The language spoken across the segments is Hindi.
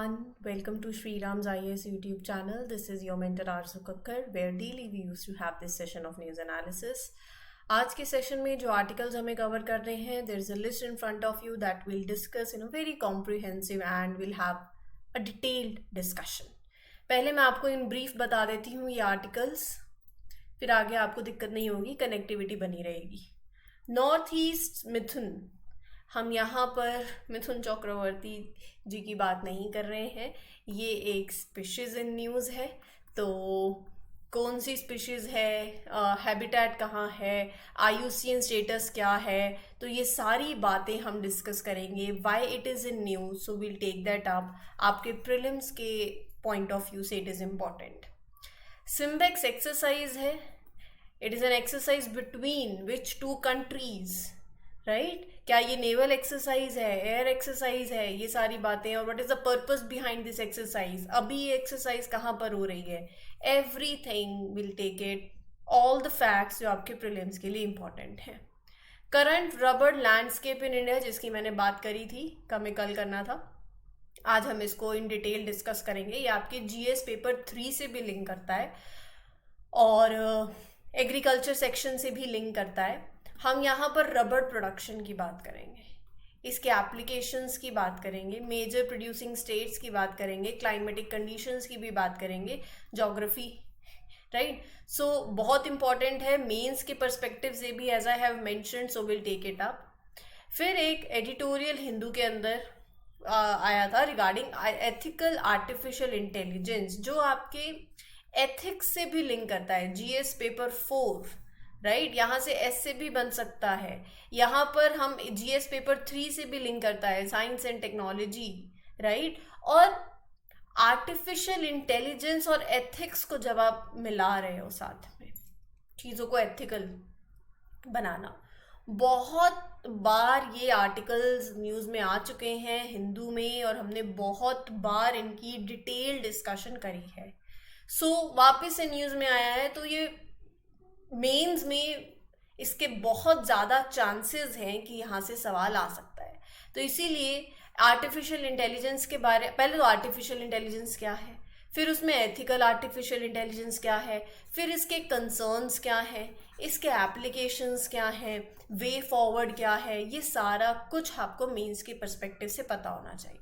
everyone, welcome to Sri Ram's IAS YouTube channel. This is your mentor Arzu Kakkar, where daily we used to have this session of news analysis. आज के सेशन में जो आर्टिकल्स हमें कवर करने हैं, there is a list in front of you that we'll discuss in a very comprehensive and we'll have a detailed discussion. पहले मैं आपको इन ब्रीफ बता देती हूँ ये आर्टिकल्स, फिर आगे आपको दिक्कत नहीं होगी, कनेक्टिविटी बनी रहेगी. नॉर्थ ईस्ट मिथुन, हम यहाँ पर मिथुन चक्रवर्ती जी की बात नहीं कर रहे हैं. ये एक स्पीशीज़ इन न्यूज़ है. तो कौन सी स्पीशीज़ है, हैबिटेट कहाँ है, IUCN स्टेटस क्या है, तो ये सारी बातें हम डिस्कस करेंगे. Why it is in news, so will take that up. आपके प्रीलिम्स के पॉइंट ऑफ व्यू से it is important. SIMBEX exercise है. It is an exercise between which two countries, right? क्या ये नेवल एक्सरसाइज है, एयर एक्सरसाइज है, ये सारी बातें. और what is the purpose behind this exercise, अभी ये एक्सरसाइज कहाँ पर हो रही है, everything will take it, all the facts जो आपके प्रीलिम्स के लिए इंपॉर्टेंट है. Current rubber landscape in India, जिसकी मैंने बात करी थी, हमें कल करना था, आज हम इसको इन डिटेल डिस्कस करेंगे. ये आपके GS पेपर 3 से भी लिंक करता है और एग्रीकल्चर सेक्शन से भी लिंक करता है. हम यहाँ पर रबर प्रोडक्शन की बात करेंगे, इसके एप्लीकेशंस की बात करेंगे, मेजर प्रोड्यूसिंग स्टेट्स की बात करेंगे, क्लाइमेटिक कंडीशंस की भी बात करेंगे, ज्योग्राफी, राइट? सो बहुत इंपॉर्टेंट है मेंस के पर्सपेक्टिव से भी, as I have mentioned, so will take it up. फिर एक एडिटोरियल हिंदू के अंदर आया था रिगार्डिंग एथिकल आर्टिफिशियल इंटेलिजेंस, जो आपके एथिक्स से भी लिंक करता है. GS paper 4, right? यहाँ से S से भी बन सकता है. यहाँ पर हम GS पेपर 3 से भी लिंक करता है, साइंस एंड टेक्नोलॉजी, राइट? और आर्टिफिशियल इंटेलिजेंस और एथिक्स को जब आप मिला रहे हो साथ में, चीज़ों को एथिकल बनाना, बहुत बार ये आर्टिकल्स न्यूज़ में आ चुके हैं हिंदू में, और हमने बहुत बार इनकी डिटेल डिस्कशन करी है. सो वापस से न्यूज़ में आया है, तो ये मेंस में इसके बहुत ज़्यादा चांसेस हैं कि यहाँ से सवाल आ सकता है. तो इसीलिए आर्टिफिशियल इंटेलिजेंस के बारे, पहले तो आर्टिफिशियल इंटेलिजेंस क्या है, फिर उसमें एथिकल आर्टिफिशियल इंटेलिजेंस क्या है, फिर इसके कंसर्न्स क्या हैं, इसके एप्लीकेशंस क्या हैं, वे फॉरवर्ड क्या है, ये सारा कुछ आपको मेंस के पर्सपेक्टिव से पता होना चाहिए,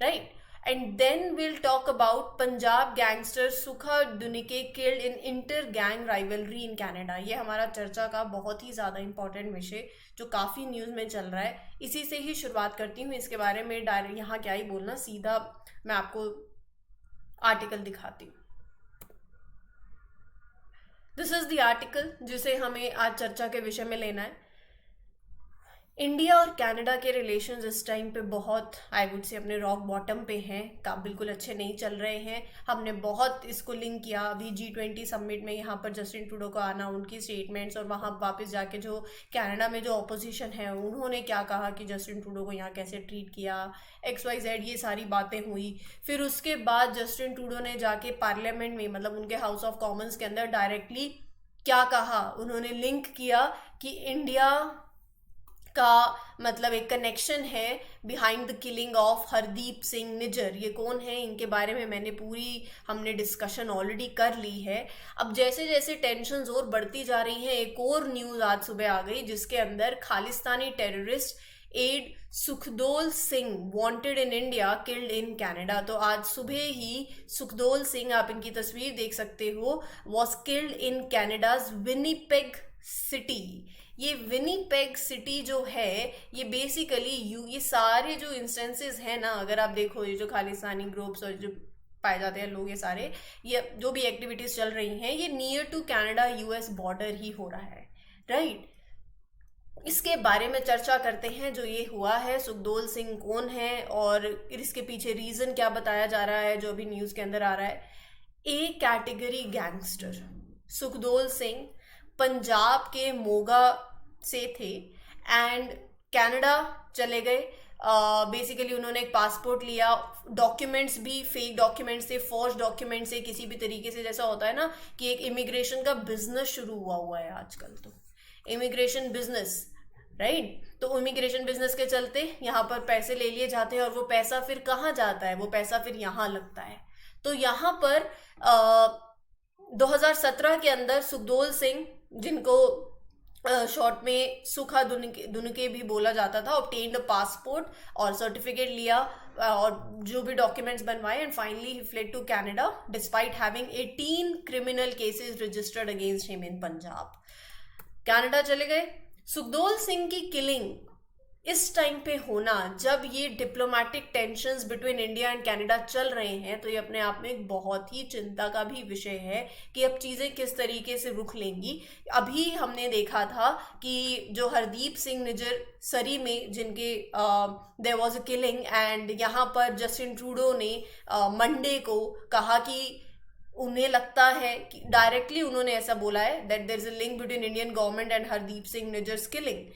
right? And then we'll talk about Punjab gangster Sukha Dunike killed in inter-gang rivalry in Canada. ये हमारा चर्चा का बहुत ही ज़्यादा इम्पॉर्टेंट विषय जो काफ़ी न्यूज़ में चल रहा है. इसी से ही शुरुआत करती हूँ. इसके बारे में डायरेक्ट यहाँ क्या ही बोलना, सीधा मैं आपको आर्टिकल दिखाती हूँ. दिस इज़ द आर्टिकल जिसे हमें आज चर्चा के विषय में लेना है. इंडिया और कनाडा के रिलेशंस इस टाइम पे बहुत, आई वुड से, अपने रॉक बॉटम पे हैं, का बिल्कुल अच्छे नहीं चल रहे हैं. हमने बहुत इसको लिंक किया अभी G20 समिट में, यहाँ पर जस्टिन ट्रूडो को आना, उनकी स्टेटमेंट्स, और वहाँ वापस जाके जो कनाडा में जो ऑपोजिशन है उन्होंने क्या कहा कि जस्टिन ट्रूडो को यहाँ कैसे ट्रीट किया, XYZ, ये सारी बातें हुई. फिर उसके बाद जस्टिन ट्रूडो ने जाके पार्लियामेंट में, मतलब उनके हाउस ऑफ कॉमन्स के अंदर डायरेक्टली क्या कहा, उन्होंने लिंक किया कि इंडिया का मतलब एक कनेक्शन है behind the killing of Hardeep Singh Nijjar. ये कौन है, इनके बारे में हमने डिस्कशन ऑलरेडी कर ली है. अब जैसे जैसे टेंशन्स और बढ़ती जा रही हैं, एक और न्यूज़ आज सुबह आ गई जिसके अंदर Khalistani terrorist aide Sukhdool Singh wanted in India killed in Canada. तो आज सुबह ही सुखदोल सिंह, आप इनकी तस्वीर देख सकते हो, was killed in Canada's Winnipeg city. ये विनीपेग सिटी जो है, ये बेसिकली ये सारे जो इंस्टेंसेस हैं ना, अगर आप देखो, ये जो खालिस्तानी ग्रुप्स और जो पाए जाते हैं लोग, ये सारे, ये जो भी एक्टिविटीज चल रही हैं, ये near to Canada US border ही हो रहा है, राइट? इसके बारे में चर्चा करते हैं. जो ये हुआ है, सुखदोल सिंह कौन है और इसके पीछे रीजन क्या बताया जा रहा है, जो अभी न्यूज़ के अंदर आ रहा है. A category gangster Sukhdool Singh Punjab के मोगा से थे एंड कनाडा चले गए. बेसिकली उन्होंने एक पासपोर्ट लिया, डॉक्यूमेंट्स भी फेक डॉक्यूमेंट्स थे, फॉर्ज डॉक्यूमेंट्स से, किसी भी तरीके से, जैसा होता है ना कि एक इमिग्रेशन का बिजनेस शुरू हुआ है आजकल. तो इमिग्रेशन बिजनेस राइट। तो इमिग्रेशन बिजनेस के चलते यहाँ पर पैसे ले लिए जाते हैं और वो पैसा फिर कहाँ जाता है, वो पैसा फिर यहाँ लगता है। तो यहाँ पर 2017 के अंदर सुखदोल सिंह, जिनको शॉर्ट में सुखा दुनके भी बोला जाता था, ऑब्टेन्ड पासपोर्ट और सर्टिफिकेट लिया और जो भी डॉक्यूमेंट्स बनवाए and finally he fled to Canada despite having 18 criminal cases registered against him in Punjab. Canada चले गए। सुखदोल सिंह की किलिंग इस टाइम पे होना, जब ये diplomatic tensions between India and Canada चल रहे हैं, तो ये अपने आप में एक बहुत ही चिंता का भी विषय है कि अब चीज़ें किस तरीके से रुख लेंगी। अभी हमने देखा था कि जो हरदीप सिंह निज्जर सरी में जिनके there was a killing and यहाँ पर जस्टिन ट्रूडो ने मंडे को कहा कि उन्हें लगता है कि डायरेक्टली उन्होंने ऐसा बोला है that there is a link between Indian government and Hardeep Singh Nijjar's killing.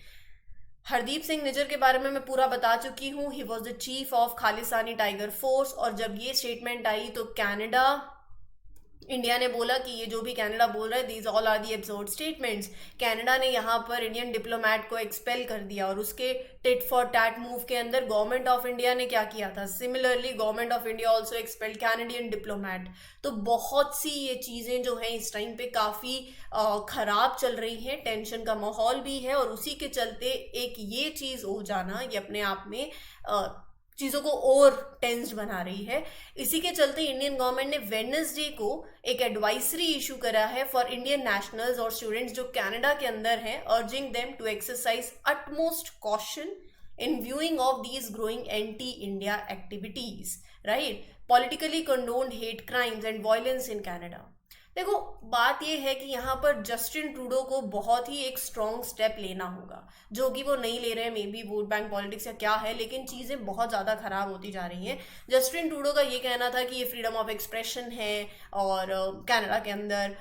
Hardeep Singh Nijjar के बारे में मैं पूरा बता चुकी हूँ। He was the chief of Khalistani Tiger Force. और जब ये स्टेटमेंट आई तो कनाडा, इंडिया ने बोला कि ये जो भी कनाडा बोल रहा है these all are the absurd statements. Canada ने यहाँ पर इंडियन डिप्लोमेट को एक्सपेल कर दिया और उसके टिट फॉर टैट मूव के अंदर गवर्नमेंट ऑफ इंडिया ने क्या किया था, similarly government of India also expelled Canadian diplomat. तो बहुत सी ये चीज़ें जो हैं इस टाइम पे काफ़ी खराब चल रही हैं, टेंशन का माहौल भी है और उसी के चलते एक ये चीज़ हो जाना ये अपने आप में चीज़ों को और टेंस्ड बना रही है। इसी के चलते इंडियन गवर्नमेंट ने वेडनेसडे को एक एडवाइजरी इशू करा है फॉर इंडियन नेशनल्स और स्टूडेंट्स जो कनाडा के अंदर हैं, urging them to exercise utmost caution in viewing of these growing anti India activities, right, politically condoned hate crimes and violence in Canada. देखो बात यह है कि यहाँ पर जस्टिन ट्रूडो को बहुत ही एक स्ट्रॉन्ग स्टेप लेना होगा, जो कि वो नहीं ले रहे हैं। May be vote bank politics या क्या है, लेकिन चीज़ें बहुत ज़्यादा खराब होती जा रही हैं। जस्टिन ट्रूडो का ये कहना था कि ये फ्रीडम ऑफ एक्सप्रेशन है और कनाडा के अंदर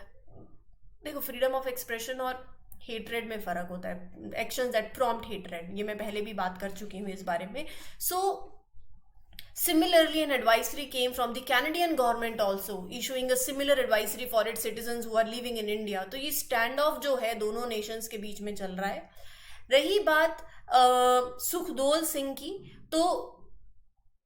देखो फ्रीडम ऑफ एक्सप्रेशन और हेट्रेड में फ़र्क होता है। एक्शंस दैट प्रॉम्प्ट हेट्रेड, ये मैं पहले भी बात कर चुकी हूँ इस बारे में। Similarly, an advisory came from the Canadian government also, issuing a similar advisory for its citizens who are living in India. तो ये स्टैंड ऑफ जो है दोनों नेशंस के बीच में चल रहा है। रही बात सुखदोल सिंह की, तो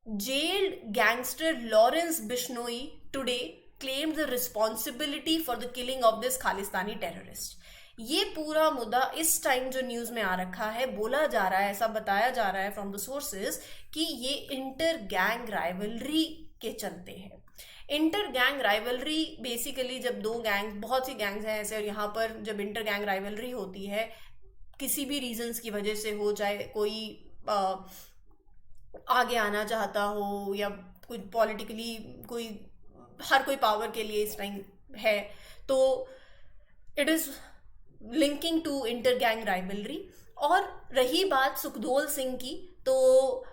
gelled gangster Lawrence Bishnoi today claimed the responsibility for the killing of this Khalistani terrorist. ये पूरा मुद्दा इस टाइम जो न्यूज में आ रखा है, बोला जा रहा है, ऐसा बताया जा रहा है फ्रॉम द सोर्सेज कि ये इंटर गैंग राइवलरी के चलते हैं। इंटर गैंग राइवलरी बेसिकली जब दो गैंग, बहुत सी गैंग्स हैं ऐसे, और यहाँ पर जब इंटर गैंग राइवलरी होती है किसी भी रीजंस की वजह से हो, चाहे कोई आगे आना चाहता हो या कोई पॉलिटिकली कोई, हर कोई पावर के लिए इस टाइम है, तो it is linking to inter gang rivalry. और रही बात सुखदोल सिंह की, तो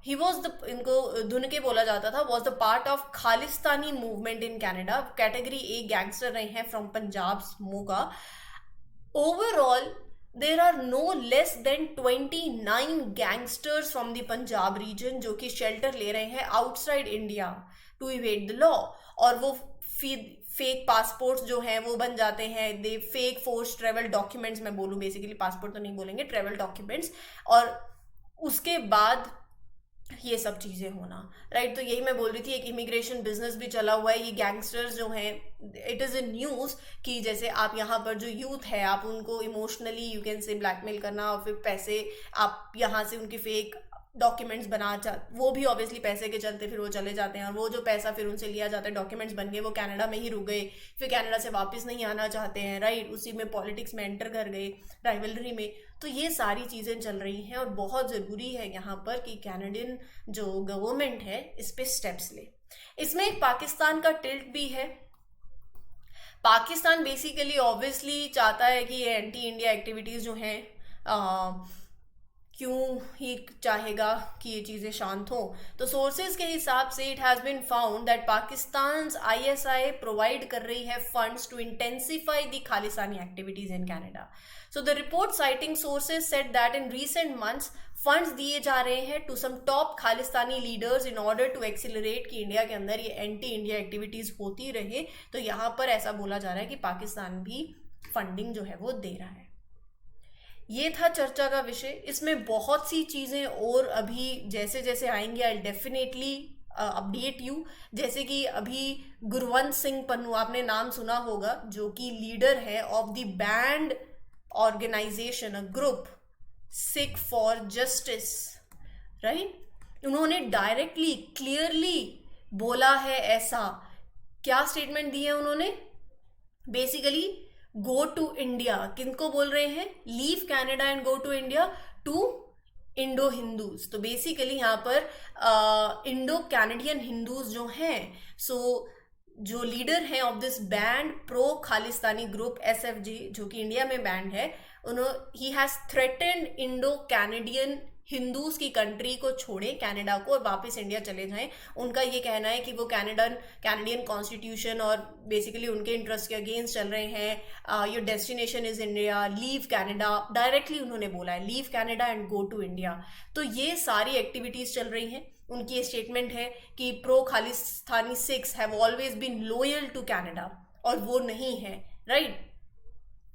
ही वॉज द, इनको धुनके बोला जाता था, was the part of Khalistani movement in Canada. Category A gangster रहे हैं from Punjab Moga. Overall there are no less than 29 gangsters from the Punjab region जो कि शेल्टर ले रहे हैं outside India to evade the law. और वो फेक पासपोर्ट्स जो हैं वो बन जाते हैं, दे फेक फोर्स ट्रेवल डॉक्यूमेंट्स, मैं बोलूँ बेसिकली पासपोर्ट तो नहीं बोलेंगे, ट्रेवल डॉक्यूमेंट्स, और उसके बाद ये सब चीज़ें होना, राइट। तो यही मैं बोल रही थी, एक इमिग्रेशन बिजनेस भी चला हुआ है। ये गैंगस्टर्स जो हैं, इट इज़ इन न्यूज़ कि जैसे आप यहाँ पर जो यूथ है, आप उनको emotionally you can say blackmail करना और फिर पैसे आप यहाँ से उनकी फेक डॉक्यूमेंट्स वो भी ऑब्वियसली पैसे के चलते फिर वो चले जाते हैं, और वो जो पैसा फिर उनसे लिया जाता है, डॉक्यूमेंट्स बन गए, वो कनाडा में ही रुक गए, फिर कनाडा से वापस नहीं आना चाहते हैं, राइट, उसी में पॉलिटिक्स में एंटर कर गए, राइवलरी में। तो ये सारी चीज़ें चल रही हैं और बहुत ज़रूरी है यहाँ पर कि कैनेडियन जो गवर्नमेंट है इस पर स्टेप्स ले। इसमें एक पाकिस्तान का टिल्ट भी है। पाकिस्तान बेसिकली ऑब्वियसली चाहता है कि ये एंटी इंडिया एक्टिविटीज़ जो हैं, क्यों ही चाहेगा कि ये चीज़ें शांत हों। तो सोर्सेज के हिसाब से it has been found that Pakistan ISI provide कर रही है funds to intensify the Khalistani activities in Canada. So the report citing sources said that in recent months funds दिए जा रहे हैं to some top Khalistani leaders in order to accelerate कि इंडिया के अंदर ये एंटी इंडिया एक्टिविटीज़ होती रहे। तो यहाँ पर ऐसा बोला जा रहा है कि पाकिस्तान भी फंडिंग जो है वो दे रहा है। ये था चर्चा का विषय। इसमें बहुत सी चीज़ें और अभी जैसे जैसे आएंगी आई डेफिनेटली अपडेट यू। जैसे कि अभी गुरवंत सिंह पन्नू, आपने नाम सुना होगा, जो कि लीडर है of the banned organization, a group Sikh for justice, right. उन्होंने डायरेक्टली क्लियरली बोला है ऐसा। क्या स्टेटमेंट दी है उन्होंने? Basically go to India. किनको बोल रहे हैं? Leave Canada and go to India to Indo Hindus. तो बेसिकली यहाँ पर इंडो कैनेडियन हिंदूज जो हैं, सो जो लीडर हैं of this band pro Khalistani group SFJ, जो कि इंडिया में बैंड है, he has threatened Indo Canadian Hindus की कंट्री को छोड़े, कनाडा को, और वापस इंडिया चले जाएं। उनका ये कहना है कि वो कैनेडियन कॉन्स्टिट्यूशन और बेसिकली उनके इंटरेस्ट के अगेंस्ट चल रहे हैं। Your destination is India, leave Canada, directly उन्होंने बोला है, leave Canada and go to India. तो ये सारी एक्टिविटीज चल रही हैं। उनकी ये स्टेटमेंट है कि pro Khalistani Sikhs have always been loyal to Canada, और वो नहीं है, right.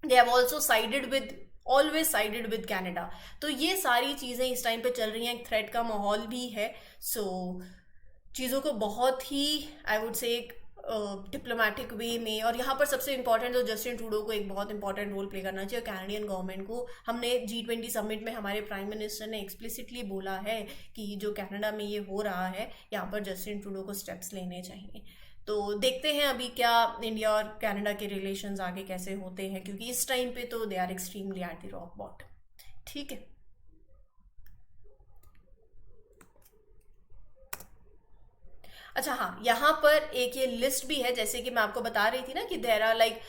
They have also sided with always sided with Canada. तो ये सारी चीज़ें इस टाइम पे चल रही हैं। एक थ्रेट का माहौल भी है। सो चीज़ों को बहुत ही आई वुड से एक डिप्लोमेटिक वे में, और यहाँ पर सबसे इंपॉर्टेंट तो जस्टिन ट्रूडो को एक बहुत इंपॉर्टेंट रोल प्ले करना चाहिए, कैनेडियन गवर्नमेंट को। हमने G20 समिट में हमारे प्राइम मिनिस्टर ने एक्सप्लिसिटली बोला है कि जो कनाडा में ये हो रहा है, यहाँ पर जस्टिन ट्रूडो को स्टेप्स लेने चाहिए। तो देखते हैं अभी क्या इंडिया और कनाडा के रिलेशंस आगे कैसे होते हैं, क्योंकि इस टाइम पे तो they are extremely at the rock bottom. ठीक है, अच्छा हाँ, यहाँ पर एक ये लिस्ट भी है, जैसे कि मैं आपको बता रही थी ना कि there are like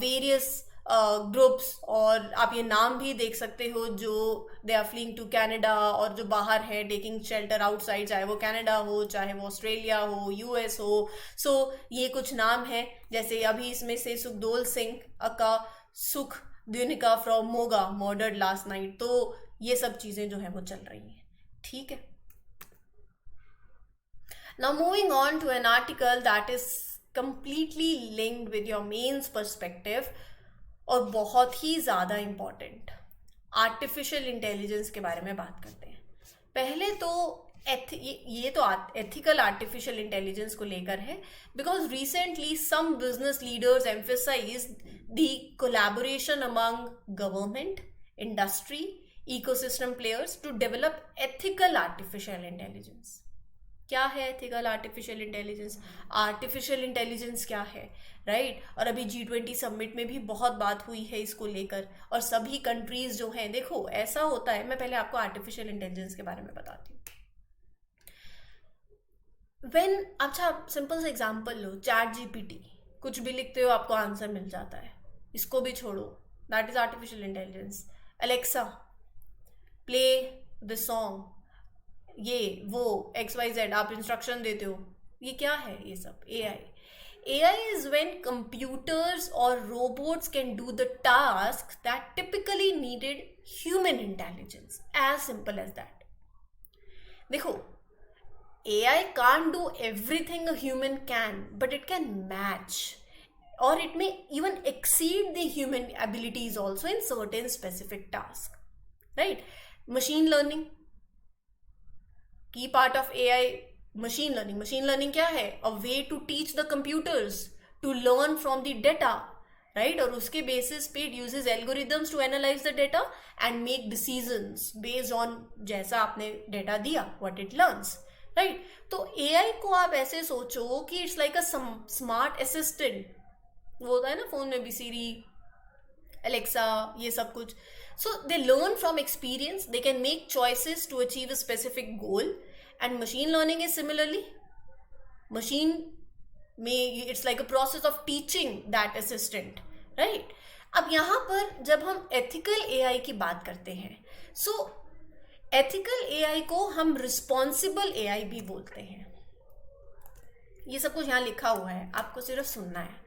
various groups, और आप ये नाम भी देख सकते हो, जो they are fleeing to Canada, और जो बाहर है टेकिंग शेल्टर आउटसाइड, चाहे वो कनाडा हो, चाहे वो ऑस्ट्रेलिया हो, यूएस हो। सो ये कुछ नाम है, जैसे अभी इसमें से सुखदोल Singh aka Sukh Duneke from Moga murdered last night. तो ये सब चीज़ें जो है वो चल रही हैं। ठीक है, now moving on to an article that is completely linked with your mains perspective और बहुत ही ज़्यादा इम्पॉर्टेंट, आर्टिफिशियल इंटेलिजेंस के बारे में बात करते हैं। पहले तो ये तो एथिकल आर्टिफिशियल इंटेलिजेंस को लेकर है, because recently some business leaders emphasize the collaboration among government, industry, ecosystem players to develop ethical artificial intelligence. क्या है ethical artificial intelligence? Artificial intelligence क्या है, राइट? और अभी G20 समिट में भी बहुत बात हुई है इसको लेकर, और सभी कंट्रीज जो हैं, देखो ऐसा होता है, मैं पहले आपको आर्टिफिशियल इंटेलिजेंस के बारे में बताती हूँ। अच्छा सिंपल सा एग्जांपल लो, चैट GPT, कुछ भी लिखते हो आपको आंसर मिल जाता है, इसको भी छोड़ो, that is artificial intelligence. Alexa play the song, ये वो XYZ आप इंस्ट्रक्शन देते हो, ये क्या है? ये सब AI is when computers or robots can do the tasks that typically needed human intelligence, as simple as that. देखो, AI can't do everything a human can, but it can match, or it may even exceed the human abilities also in certain specific tasks, right? Machine learning, key part of AI, machine learning. Machine learning क्या है? A way to teach the computers to learn from the data, right? और उसके basis पे it uses algorithms to analyze the data and make decisions based on जैसा आपने data दिया, what it learns, right? तो AI को आप ऐसे सोचो कि it's like a smart assistant, वो होता है ना फोन में भी, Siri, Alexa, ये सब कुछ. So they learn from experience, they can make choices to achieve a specific goal, and machine learning is similarly, it's like a process of teaching that assistant, right? अब यहाँ पर जब हम ethical AI की बात करते हैं, so ethical AI को हम responsible AI भी बोलते हैं. ये सब कुछ यहाँ लिखा हुआ है, आपको सिर्फ सुनना है.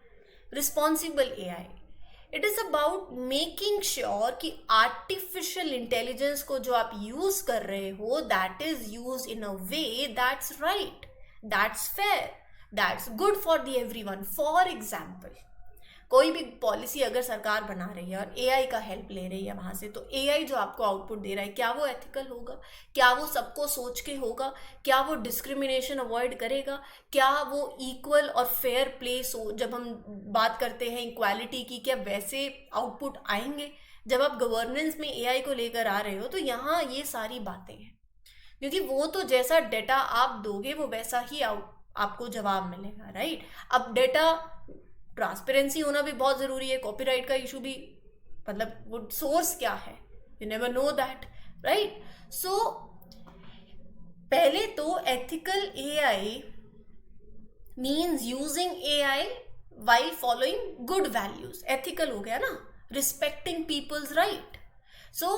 Responsible AI, it is about making sure कि आर्टिफिशियल इंटेलिजेंस को जो आप यूज कर रहे हो, that is use in a way that's right, that's fair, that's good for the everyone. For example, कोई भी पॉलिसी अगर सरकार बना रही है और एआई का हेल्प ले रही है वहाँ से, तो एआई जो आपको आउटपुट दे रहा है, क्या वो एथिकल होगा? क्या वो सबको सोच के होगा? क्या वो डिस्क्रिमिनेशन अवॉइड करेगा? क्या वो इक्वल और फेयर प्लेस हो? जब हम बात करते हैं इक्वालिटी की, क्या वैसे आउटपुट आएंगे? जब आप गवर्नेंस में एआई को लेकर आ रहे हो तो यहाँ ये सारी बातें हैं, क्योंकि वो तो जैसा डेटा आप दोगे वो वैसा ही आपको जवाब मिलेगा, राइट? अब डेटा ट्रांसपेरेंसी होना भी बहुत ज़रूरी है, कॉपीराइट का इशू भी, मतलब वो सोर्स क्या है, you never know that, right? So पहले तो ethical AI means using AI while following good values, ethical हो गया ना, रिस्पेक्टिंग पीपल्स राइट। सो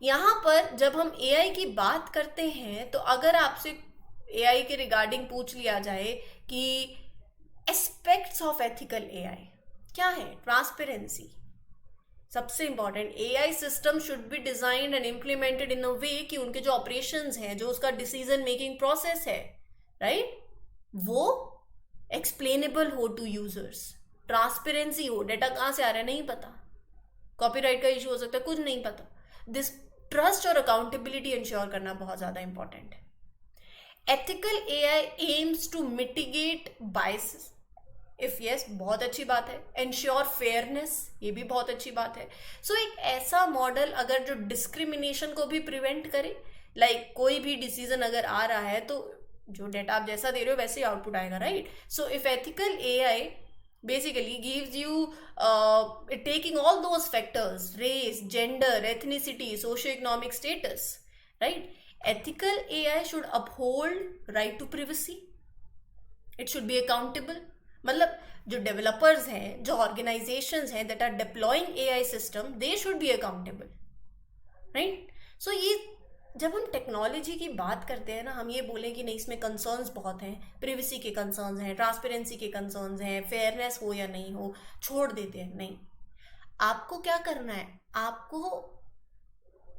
यहाँ पर जब हम एआई की बात करते हैं तो अगर आपसे एआई के रिगार्डिंग पूछ लिया जाए कि एस्पेक्ट्स ऑफ एथिकल एआई क्या है, ट्रांसपेरेंसी सबसे important. AI system should be designed and implemented in a way कि उनके जो ऑपरेशंस हैं, जो उसका डिसीजन मेकिंग प्रोसेस है, राइट, वो एक्सप्लेनेबल हो टू यूजर्स, ट्रांसपेरेंसी हो, डेटा कहाँ से आ रहा है नहीं पता, कॉपीराइट का इशू हो सकता है, कुछ नहीं पता। दिस ट्रस्ट और अकाउंटेबिलिटी इंश्योर करना बहुत ज़्यादा इंपॉर्टेंट है। Ethical AI aims to mitigate biases, if yes बहुत अच्छी बात है। एंश्योर फेयरनेस, ये भी बहुत अच्छी बात है। सो एक ऐसा मॉडल अगर जो डिस्क्रिमिनेशन को भी प्रिवेंट करे, लाइक कोई भी डिसीजन अगर आ रहा है तो जो डेटा आप जैसा दे रहे हो वैसे ही आउटपुट आएगा, right? So if ethical AI basically gives you taking all those factors, race, gender, ethnicity, socioeconomic status, right? Ethical AI should uphold right to privacy, it should be accountable। मतलब जो developers हैं, जो organizations हैं that are deploying AI system, they should be accountable, right? So ये जब हम टेक्नोलॉजी की बात करते हैं ना, हम ये बोलें कि नहीं इसमें कंसर्न्स बहुत हैं, प्रिवेसी के कंसर्न्स हैं, ट्रांसपेरेंसी के कंसर्न्स हैं, फेयरनेस हो या नहीं हो, छोड़ देते हैं। नहीं, आपको क्या करना है, आपको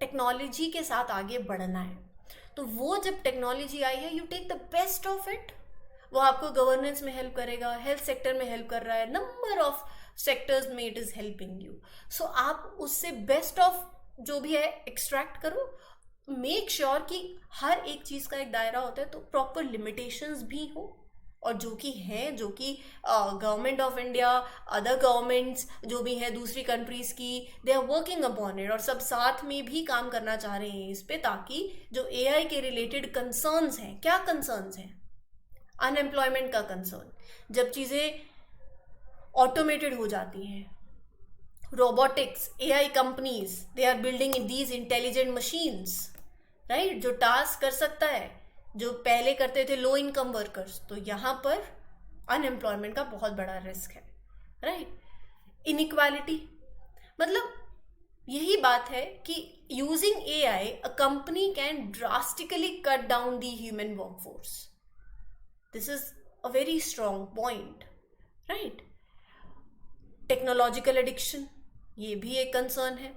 टेक्नोलॉजी के साथ आगे बढ़ना है। तो वो जब टेक्नोलॉजी आई है, you take the best of it. वो आपको गवर्नेंस में हेल्प करेगा, हेल्थ सेक्टर में हेल्प कर रहा है, नंबर ऑफ सेक्टर्स में इट इज हेल्पिंग यू। सो आप उससे बेस्ट ऑफ जो भी है एक्सट्रैक्ट करो। मेक श्योर कि हर एक चीज़ का एक दायरा होता है, तो प्रॉपर लिमिटेशंस भी हो, और जो कि हैं, जो कि government of India, other governments जो भी हैं दूसरी कंट्रीज़ की, they are working upon it, और सब साथ में भी काम करना चाह रहे हैं इस पे, ताकि जो एआई के रिलेटेड कंसर्न्स हैं, क्या कंसर्न्स हैं? अनएम्प्लॉयमेंट का कंसर्न, जब चीज़ें ऑटोमेटेड हो जाती हैं, robotics, AI companies, they are building these intelligent machines, right, जो टास्क कर सकता है जो पहले करते थे लो इनकम वर्कर्स, तो यहाँ पर अनएम्प्लॉयमेंट का बहुत बड़ा रिस्क है, राइट? इनइक्वालिटी, मतलब यही बात है कि using AI a company can drastically cut down the human workforce. This is a very strong point, right? Technological addiction, ये भी एक कंसर्न है।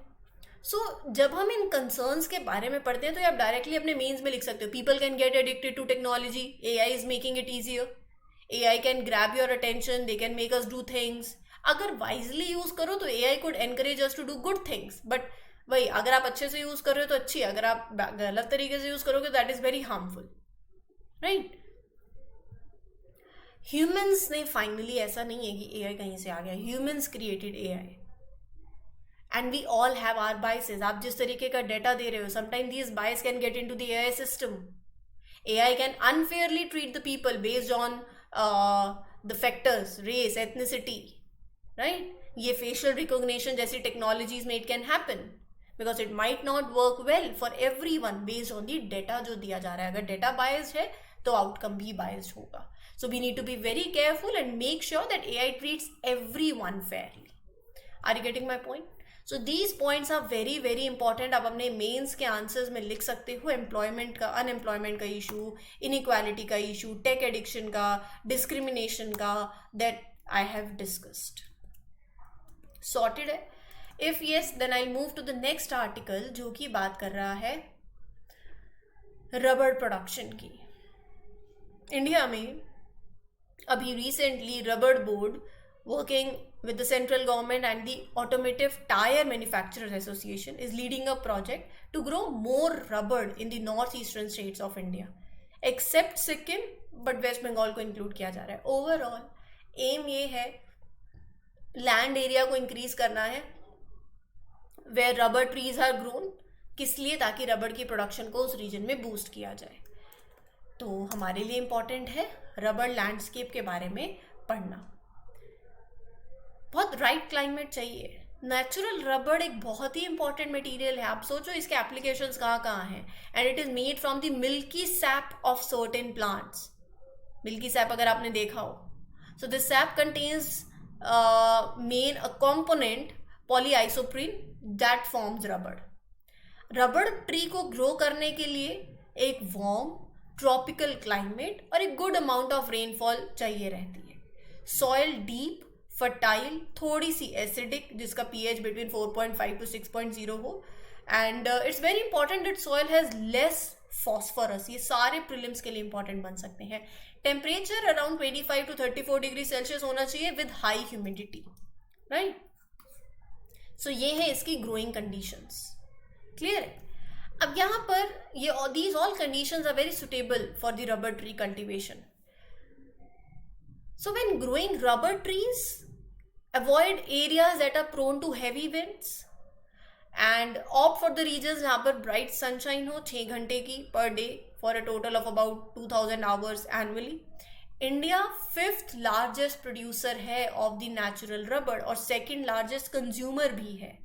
सो जब हम इन कंसर्न्स के बारे में पढ़ते हैं तो आप डायरेक्टली अपने मेंस में लिख सकते हो, people can get addicted to technology, AI is making it easier, AI can grab your attention, they can make us do things. अगर वाइजली यूज करो तो AI could encourage us to do good things, but वही अगर आप अच्छे से यूज कर रहे हो तो अच्छी है, अगर आप गलत तरीके से यूज करोगे that is very harmful, right? Humans ने फाइनली, ऐसा नहीं है कि एआई कहीं से आ गया, humans created AI and we all have our biases. आप जिस तरीके का डेटा दे रहे हो, sometime these bias can get into the AI system. AI can unfairly treat the people based on the factors, race, ethnicity, right? ये फेशियल रिकॉग्निशन जैसी टेक्नोलॉजीज में it can happen, because it might not work well for everyone based on the data जो दिया जा रहा है। अगर डेटा बायस्ड है तो आउटकम भी बायस्ड होगा। So we need to be very careful and make sure that AI treats everyone fairly. Are you getting my point? So these points are very very important. आप अपने मेंस के आंसर्स में लिख सकते हो, एम्प्लॉयमेंट का, अनएम्प्लॉयमेंट का इशू, इनइक्वालिटी का इशू, टेक एडिक्शन का, डिस्क्रिमिनेशन का, that I have discussed. Sorted है? If yes, then I'll move to the next article जो कि बात कर रहा है रबर प्रोडक्शन की। इंडिया में अभी recently rubber board working with the central government and the Automotive Tire Manufacturers Association, is leading a project to grow more rubber in the northeastern states of India, except Sikkim, but West Bengal को include किया जा रहा है. Overall aim ये है लैंड एरिया को इंक्रीज करना है where rubber trees are grown. किस लिए? ताकि रबड़ की प्रोडक्शन को उस रीजन में बूस्ट किया जाए. तो हमारे लिए इम्पॉर्टेंट है रबड़ लैंडस्केप के बारे में पढ़ना. बहुत राइट क्लाइमेट चाहिए. नेचुरल रबड़ एक बहुत ही इंपॉर्टेंट मटेरियल है. आप सोचो इसके एप्लीकेशंस कहाँ कहाँ हैं. And it is made from the milky sap of certain plants. Milky sap अगर आपने देखा हो, so this sap contains main a component polyisoprene that forms rubber. Rubber tree को ग्रो करने के लिए एक वार्म ट्रॉपिकल क्लाइमेट और एक गुड अमाउंट ऑफ रेनफॉल चाहिए रहती है. सॉइल डीप, फर्टाइल, थोड़ी सी एसिडिक जिसका पीएच बिटवीन 4.5 to 6.0 हो. And it's very important that soil has less phosphorus. ये सारे प्रीलिम्स के लिए इंपॉर्टेंट बन सकते हैं. Temperature around 25 to 34 degree Celsius होना चाहिए विद हाई ह्यूमिडिटी. राइट. सो ये है इसकी ग्रोइंग कंडीशंस. क्लियर है. अब यहाँ पर ये these all conditions are very suitable for the rubber tree cultivation. So when growing rubber trees, avoid areas that are prone to heavy winds and opt for the regions जहाँ पर bright sunshine हो 6 घंटे की per day for a total of about 2000 hours annually. India 5th largest producer है ऑफ द नेचुरल रबर और 2nd लार्जेस्ट कंज्यूमर भी है.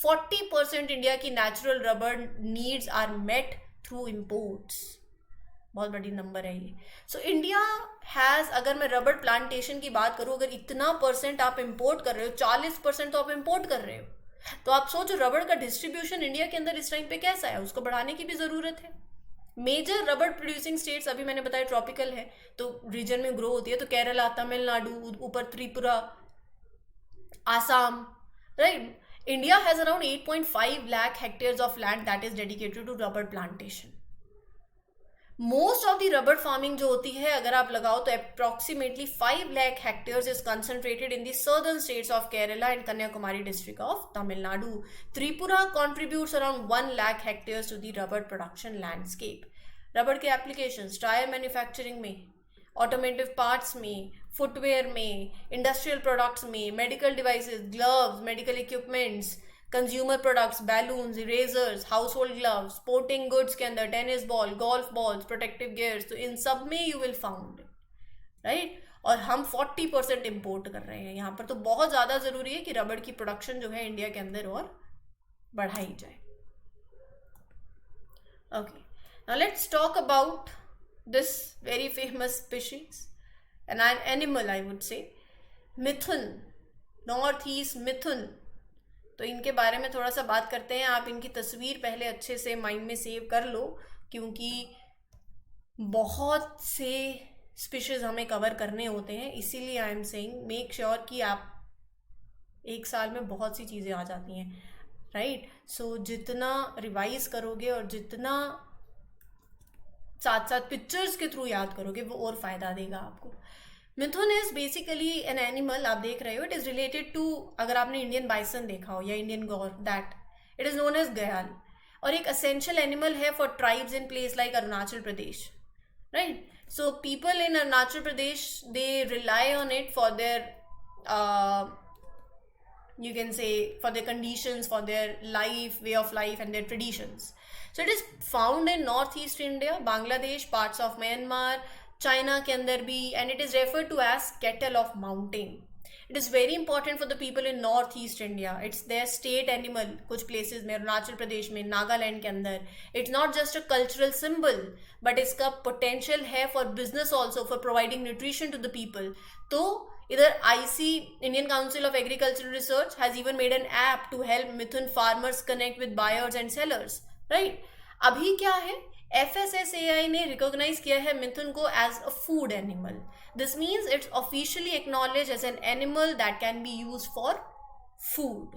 40% इंडिया की natural rubber needs are met through imports. बहुत बड़ी नंबर है ये. सो इंडिया हैज़, अगर मैं रबर प्लांटेशन की बात करूँ, अगर इतना परसेंट आप इम्पोर्ट कर रहे हो, 40% तो आप इम्पोर्ट कर रहे हो, तो आप सोचो रबर का डिस्ट्रीब्यूशन इंडिया के अंदर इस टाइम पे कैसा है. उसको बढ़ाने की भी ज़रूरत है. मेजर रबर प्रोड्यूसिंग स्टेट्स अभी मैंने बताया ट्रॉपिकल है तो रीजन में ग्रो होती है. तो केरला, तमिलनाडु, ऊपर Tripura, Assam. Right. India has around 8.5 lakh hectares of land that is dedicated to rubber plantation. Most of the rubber farming जो होती है अगर आप लगाओ तो approximately 5 lakh hectares is concentrated in the southern states of Kerala and Kanyakumari district of Tamil Nadu. Tripura contributes around 1 lakh hectares to the rubber production landscape. Rubber के एप्लीकेशंस टायर मैन्युफैक्चरिंग में, ऑटोमेटिव पार्ट्स में, फुटवेयर में, इंडस्ट्रियल प्रोडक्ट्स में, medical devices, gloves, medical equipments, consumer products, balloons, erasers, household gloves, sporting goods के अंदर tennis ball, golf balls, protective gears, तो इन सब में यू विल फाउंड. राइट. और हम 40% इम्पोर्ट कर रहे हैं यहाँ पर. तो बहुत ज़्यादा ज़रूरी है कि रबड़ की प्रोडक्शन जो है इंडिया के अंदर और बढ़ाई जाए. Okay, now let's talk about this very famous species and an animal I would say, Mithun, north east मिथुन. तो इनके बारे में थोड़ा सा बात करते हैं. आप इनकी तस्वीर पहले अच्छे से माइंड में सेव कर लो क्योंकि बहुत से स्पीशीज हमें कवर करने होते हैं. इसीलिए I am saying make sure कि आप एक साल में बहुत सी चीज़ें आ जाती हैं. राइट. सो जितना रिवाइज करोगे और जितना साथ साथ पिक्चर्स के थ्रू याद करोगे वो और फायदा देगा आपको. मिथुन इज बेसिकली एन एनिमल. आप देख रहे हो इट इज रिलेटेड टू, अगर आपने इंडियन बाइसन देखा हो या Indian gaur, that it is known as gayal. और एक असेंशियल एनिमल है for tribes in place like Arunachal Pradesh. Right. So people in Arunachal Pradesh they rely on it for their you can say for their conditions, for their life, way of life and their traditions. So it is found in northeast India, Bangladesh, parts of Myanmar, China के अंदर भी, and it is referred to as kettle of mountain. It is very important for the people in northeast India. It's their state animal. कुछ places में, अरुणाचल प्रदेश में, नागालैंड के अंदर. It's not just a cultural symbol, but इसका potential है for business also, for providing nutrition to the people. तो इधर IC, Indian Council of Agricultural Research, has even made an app to help Mithun farmers connect with buyers and sellers. Right? अभी क्या है? FSSAI ने रिकॉग्नाइज किया है मिथुन को as a food animal. This means it's officially acknowledge as an animal that can be use for food.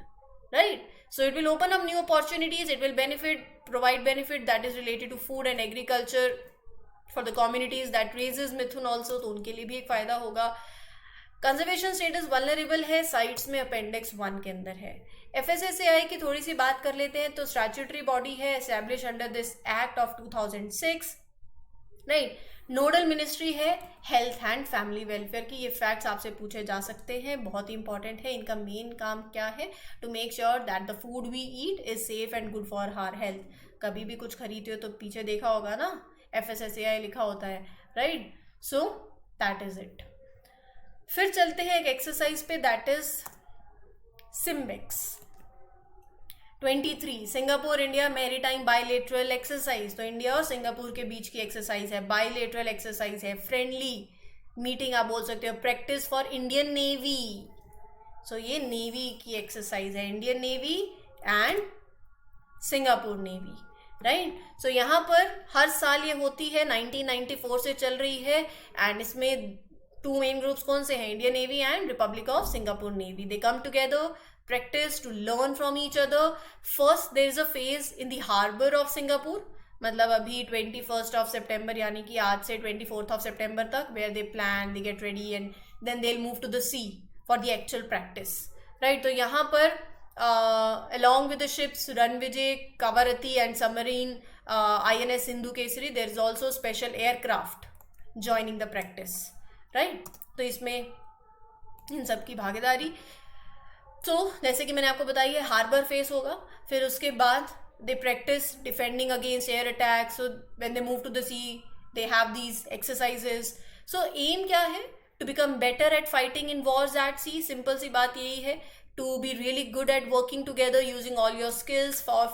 Right. So it will open up new opportunities. It will provide benefit that is related to food and agriculture for the communities that raises mithun also. तो उनके लिए भी एक फायदा होगा. कंजर्वेशन स्टेटस वल्नरेबल है, साइट्स में अपेंडिक्स 1 के अंदर है। FSSAI की थोड़ी सी बात कर लेते हैं तो स्टैट्यूटरी बॉडी है, establish under this act of 2006, right. Nodal ministry है हेल्थ एंड फैमिली वेलफेयर की। ये फैक्ट्स आपसे पूछे जा सकते हैं, बहुत ही इंपॉर्टेंट है। इनका मेन काम क्या है? To make sure that the food we eat is safe and good for our health. कभी भी कुछ खरीदते हो तो पीछे देखा होगा ना, FSSAI लिखा होता है, right. So that is it. फिर चलते हैं एक एक्सरसाइज पे, that is SIMBEX 23, Singapore India maritime bilateral exercise. तो इंडिया और सिंगापुर के बीच की एक्सरसाइज है, बायलेटरल एक्सरसाइज है, फ्रेंडली मीटिंग आप बोल सकते हो, practice for Indian navy. So ये नेवी की एक्सरसाइज है, Indian navy and Singapore navy, right. So यहाँ पर हर साल ये होती है, 1994 से चल रही है। एंड इसमें 2 मेन ग्रुप्स कौन से हैं? Indian navy and Republic of Singapore navy. They come together, practice to learn from each other. First there is a phase in the harbor of Singapore, मतलब अभी 21st of September यानी कि आज से 24th of September तक, where they plan, they get ready and then they'll move to the sea for the actual practice, right। तो यहाँ पर along with the ships Ranvijay, Kavarati and submarine INS Sindhu Kesari, there is also special aircraft joining the practice, right। तो इसमें इन सब की भागीदारी। तो जैसे कि मैंने आपको बताई है, हार्बर फेस होगा, फिर उसके बाद they practice defending against air attack. So when they move to the sea they have these exercises. So aim क्या है? To become better at fighting in wars at sea. Simple सी बात यही है, to be really good at working together using all your skills for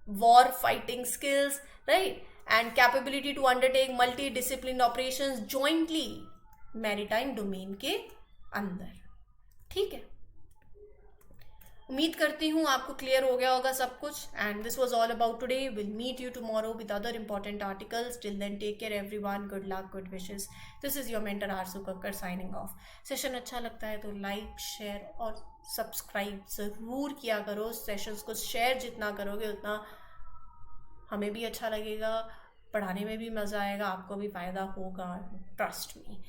war fighting skills, right. And capability to undertake multi discipline operations jointly maritime domain के अंदर, ठीक है। उम्मीद करती हूँ आपको क्लियर हो गया होगा सब कुछ। And this was all about today. Will meet you tomorrow with other important articles. Till then take care everyone, good luck, good wishes. This is your mentor Arzoo Kakkar signing off. Session अच्छा लगता है तो लाइक, शेयर और सब्सक्राइब ज़रूर किया करो। सेशंस को शेयर जितना करोगे उतना हमें भी अच्छा लगेगा, पढ़ाने में भी मज़ा आएगा, आपको भी फ़ायदा होगा, ट्रस्ट मी,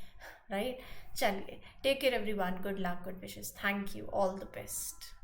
राइट। चलिए, take care everyone, good luck, good wishes, thank you, all the best.